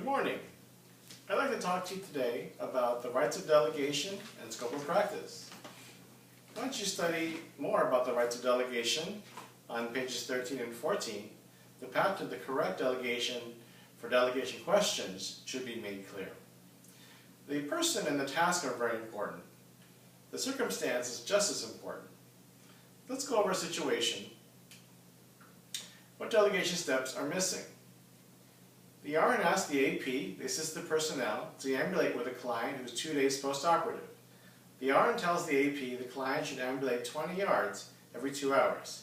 Good morning. I'd like to talk to you today about the rights of delegation and scope of practice. Why don't you study more about the rights of delegation on pages 13 and 14? The path to the correct delegation for delegation questions should be made clear. The person and the task are very important. The circumstance is just as important. Let's go over a situation. What delegation steps are missing? The RN asks the AP, the assistant personnel, to ambulate with a client who's 2 days post-operative. The RN tells the AP the client should ambulate 20 yards every 2 hours.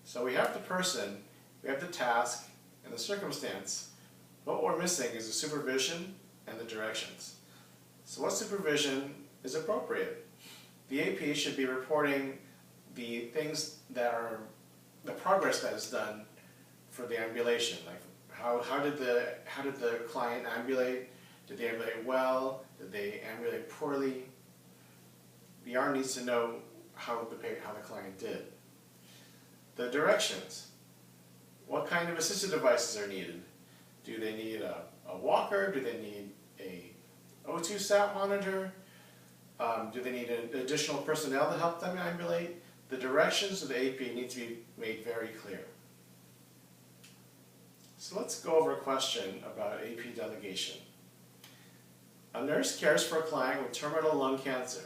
So we have the person, we have the task, and the circumstance. What we're missing is the supervision and the directions. So what supervision is appropriate? The AP should be reporting the things that are, the progress that is done for the ambulation. Like how did the client ambulate? Did they ambulate well? Did they ambulate poorly? The RN needs to know how the client did. The directions. What kind of assistive devices are needed? Do they need a walker? Do they need a O2 sat monitor? Do they need additional personnel to help them ambulate? The directions of the AP need to be made very clear. So let's go over a question about AP delegation. A nurse cares for a client with terminal lung cancer.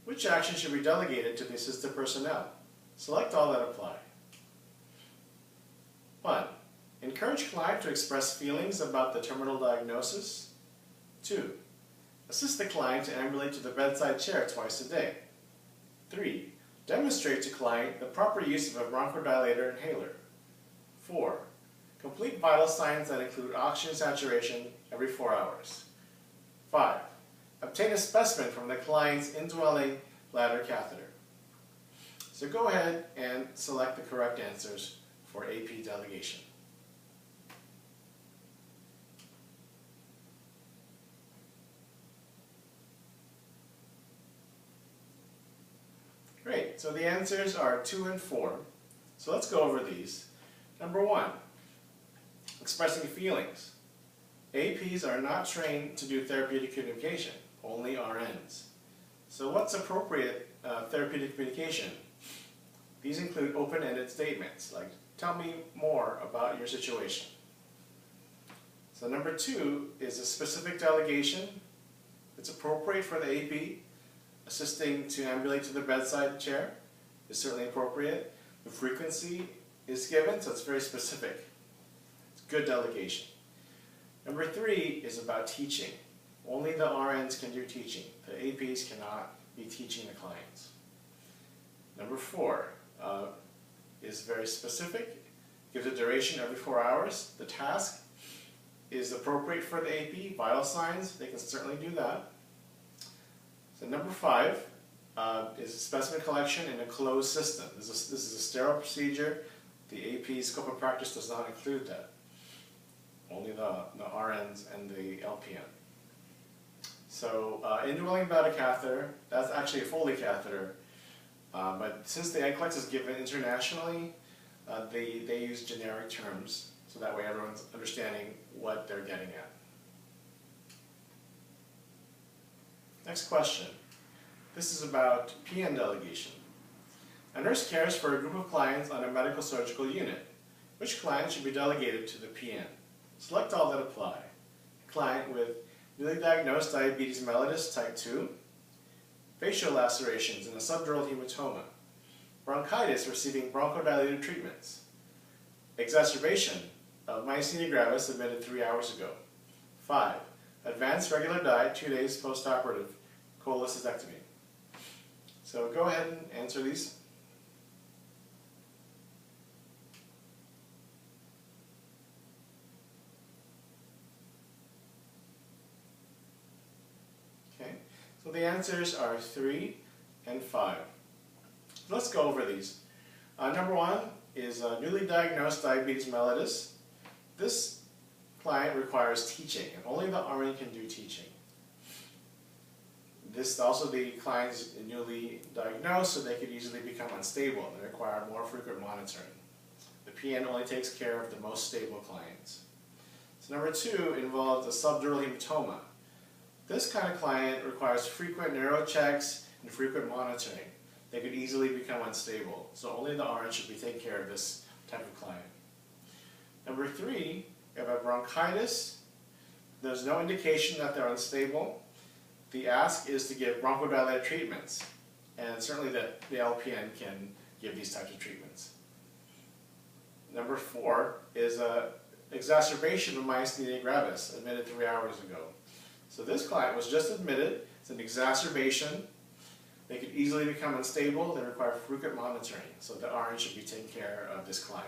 Which action should be delegated to the assistive personnel? Select all that apply. 1. Encourage client to express feelings about the terminal diagnosis. 2. Assist the client to ambulate to the bedside chair twice a day. 3. Demonstrate to client the proper use of a bronchodilator inhaler. 4. Complete vital signs that include oxygen saturation every 4 hours. 5. Obtain a specimen from the client's indwelling bladder catheter. So go ahead and select the correct answers for AP delegation. Great, so the answers are 2 and 4. So let's go over these. Number 1, expressing feelings. APs are not trained to do therapeutic communication, only RNs. So what's appropriate therapeutic communication? These include open-ended statements, like, tell me more about your situation. So number 2 is a specific delegation. It's appropriate for the AP. Assisting to ambulate to the bedside chair is certainly appropriate. The frequency is given, so it's very specific. It's good delegation. Number 3 is about teaching. Only the RNs can do teaching. The APs cannot be teaching the clients. Number 4 is very specific. Gives a duration every 4 hours. The task is appropriate for the AP. Vital signs, they can certainly do that. So number 5 is specimen collection in a closed system. This is a sterile procedure. The AP scope of practice does not include that. Only the RNs and the LPN. So indwelling bladder catheter, that's actually a Foley catheter. But since the NCLEX is given internationally, they use generic terms, so that way everyone's understanding what they're getting at. Next question. This is about PN delegation. A nurse cares for a group of clients on a medical surgical unit. Which client should be delegated to the PN? Select all that apply. Client with newly diagnosed diabetes mellitus type 2, facial lacerations and a subdural hematoma, bronchitis receiving bronchodilator treatments, exacerbation of myasthenia gravis admitted 3 hours ago. 5. Advanced regular diet 2 days post-operative cholecystectomy. So go ahead and answer these. Okay, so the answers are 3 and 5. Let's go over these. Number 1 is newly diagnosed diabetes mellitus. This client requires teaching, and only the RN can do teaching. This also, the client is newly diagnosed, so they could easily become unstable and require more frequent monitoring. The PN only takes care of the most stable clients. So number 2 involves a subdural hematoma. This kind of client requires frequent neuro checks and frequent monitoring. They could easily become unstable, so only the RN should be taking care of this type of client. Number 3, if a bronchitis, there's no indication that they're unstable. The ask is to give bronchodilator treatments, and certainly the LPN can give these types of treatments. Number 4 is an exacerbation of myasthenia gravis, admitted 3 hours ago. So this client was just admitted. It's an exacerbation. They could easily become unstable. They require frequent monitoring, so the RN should be taking care of this client.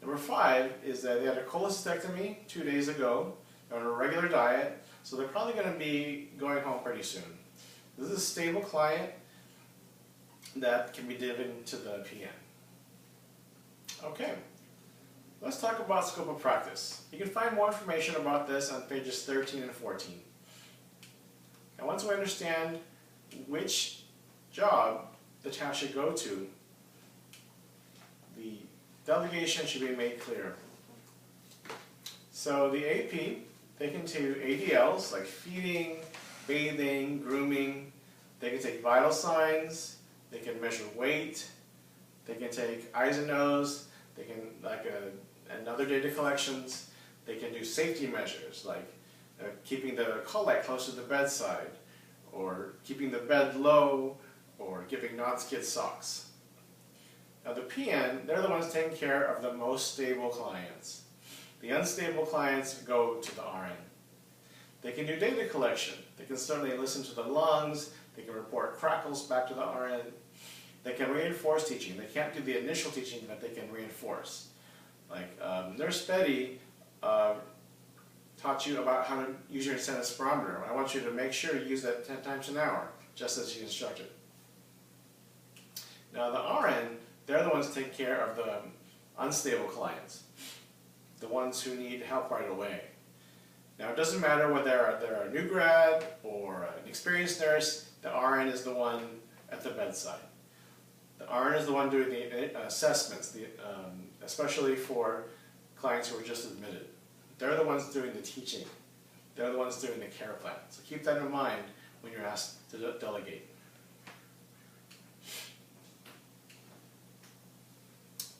Number 5 is that they had a cholecystectomy 2 days ago. They're on a regular diet, so they're probably going to be going home pretty soon. This is a stable client that can be given to the PN. Okay, let's talk about scope of practice. You can find more information about this on pages 13 and 14. And once we understand which job the task should go to, the delegation should be made clear. So the AP, they can do ADLs like feeding, bathing, grooming. They can take vital signs. They can measure weight. They can take eyes and nose. They can, another data collections. They can do safety measures like keeping the colic close to the bedside, or keeping the bed low, or giving non-skid socks. Now the PN, they're the ones taking care of the most stable clients. The unstable clients go to the RN. They can do data collection. They can certainly listen to the lungs. They can report crackles back to the RN. They can reinforce teaching. They can't do the initial teaching, but they can reinforce. Like Nurse Betty taught you about how to use your incentive spirometer. I want you to make sure you use that 10 times an hour, just as she instructed. Now the RN, they're the ones taking care of the unstable clients, the ones who need help right away. Now it doesn't matter whether they're a new grad or an experienced nurse, the RN is the one at the bedside. The RN is the one doing the assessments, especially for clients who are just admitted. They're the ones doing the teaching. They're the ones doing the care plan. So keep that in mind when you're asked to delegate.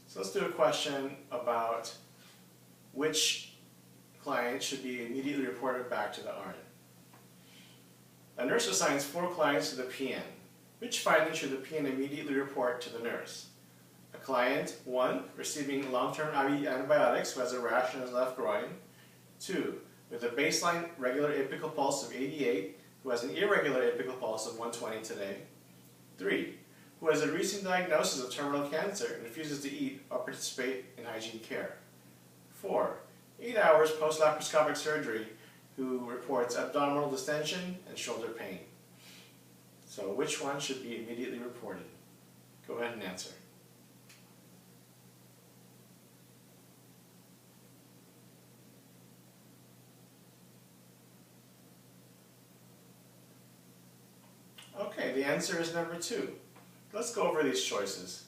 So let's do a question about which client should be immediately reported back to the RN. A nurse assigns 4 clients to the PN. Which findings should the PN immediately report to the nurse? A client, 1, receiving long-term IV antibiotics who has a rash in his left groin. 2, with a baseline regular apical pulse of 88, who has an irregular apical pulse of 120 today. 3, who has a recent diagnosis of terminal cancer and refuses to eat or participate in hygiene care. 4, 8 hours post-laparoscopic surgery, who reports abdominal distension and shoulder pain. So which one should be immediately reported? Go ahead and answer. Okay, the answer is number 2. Let's go over these choices.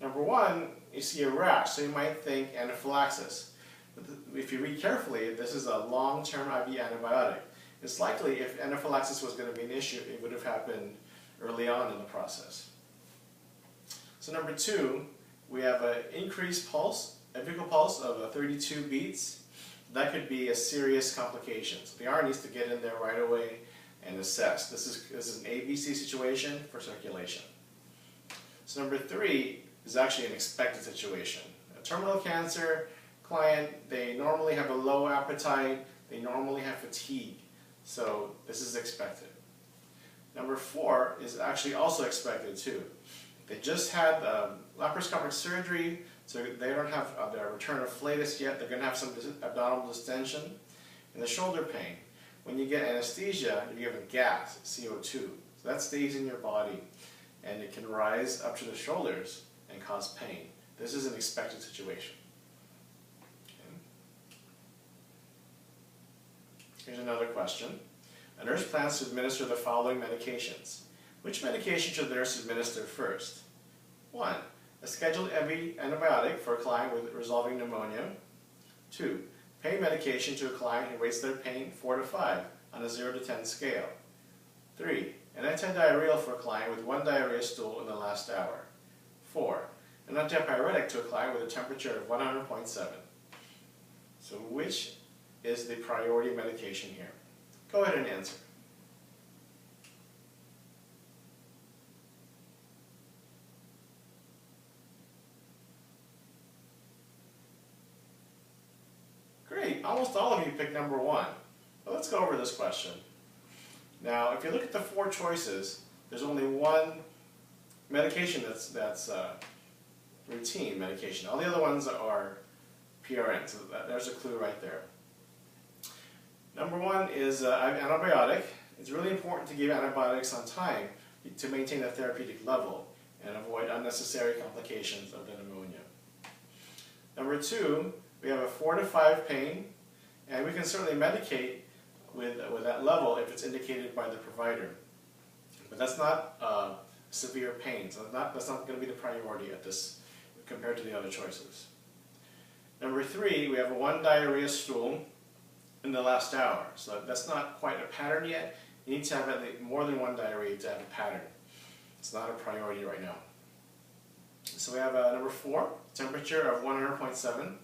Number 1, you see a rash, so you might think anaphylaxis. But if you read carefully, this is a long-term IV antibiotic. It's likely if anaphylaxis was going to be an issue, it would have happened early on in the process. So number 2, we have an increased pulse, apical pulse of 32 beats. That could be a serious complication. So the RN needs to get in there right away and assess. This is an ABC situation for circulation. So number 3 is actually an expected situation. A terminal cancer client, they normally have a low appetite, they normally have fatigue. So this is expected. Number 4 is actually also expected too. They just had laparoscopic surgery, so they don't have their return of flatus yet. They're going to have some abdominal distension. And the shoulder pain. When you get anesthesia, you're given gas, CO2. So that stays in your body, and it can rise up to the shoulders and cause pain. This is an expected situation. Okay. Here's another question. A nurse plans to administer the following medications. Which medication should the nurse administer first? 1. A scheduled IV antibiotic for a client with resolving pneumonia. 2. pain medication to a client who rates their pain 4 to 5 on a 0 to 10 scale. 3. An antidiarrheal for a client with 1 diarrhea stool in the last hour. 4. An antipyretic to a client with a temperature of 100.7. So which is the priority medication here? Go ahead and answer. Great, almost all of you picked number 1. Well, let's go over this question. Now, if you look at the 4 choices, there's only one medication that's routine medication. All the other ones are PRN, so there's a clue right there. Number 1 is antibiotic. It's really important to give antibiotics on time to maintain a therapeutic level and avoid unnecessary complications of the pneumonia. Number 2, we have a 4 to 5 pain, and we can certainly medicate with that level if it's indicated by the provider. But that's not severe pain, so that's not going to be the priority at this compared to the other choices. Number 3, we have a 1 diarrhea stool in the last hour. So that's not quite a pattern yet. You need to have at least more than 1 diarrhea to have a pattern. It's not a priority right now. So we have number 4, temperature of 100.7.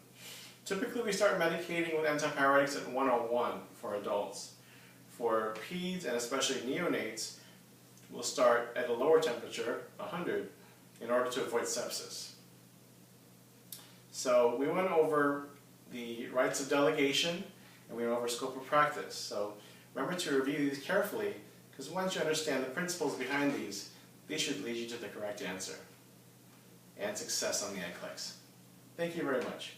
Typically we start medicating with antipyretics at 101 for adults. For peds and especially neonates, we'll start at a lower temperature, 100, in order to avoid sepsis. So we went over the rights of delegation and we went over scope of practice. So remember to review these carefully, because once you understand the principles behind these should lead you to the correct answer and success on the NCLEX. Thank you very much.